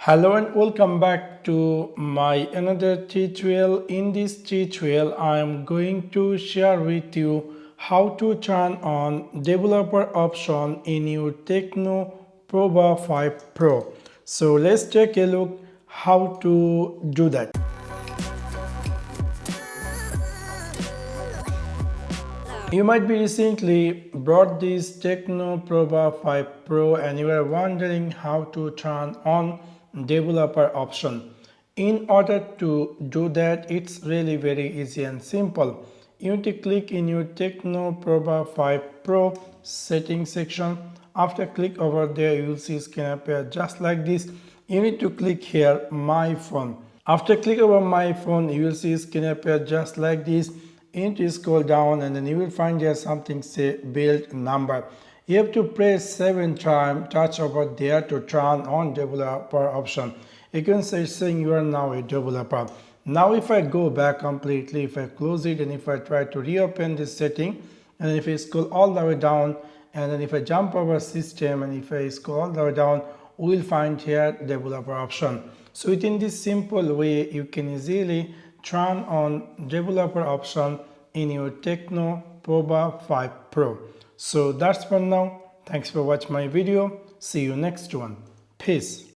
Hello and welcome back to my another tutorial. In this tutorial I am going to share with you how to turn on developer option in your Tecno Pova 5 Pro. So let's take a look how to do that. You might be recently bought this Tecno Pova 5 Pro and you are wondering how to turn on developer option. In order to do that, it's really very easy and simple. You need to click in your Tecno Pova 5 Pro settings section. After click over there, you will see screen appear just like this. You need to click here my phone. After click over my phone, you will see screen appear just like this. You need to scroll down and then you will find here something say build number. You have to press 7 times, touch over there to turn on developer option. You can say saying you are now a developer. Now if I go back completely, if I close it and if I try to reopen this setting, and if I scroll all the way down and then if I jump over system and if I scroll all the way down, we will find here developer option. So within this simple way, you can easily turn on developer option in your Tecno Pova 5 Pro. So that's for now. Thanks for watching my video. See you next one. Peace.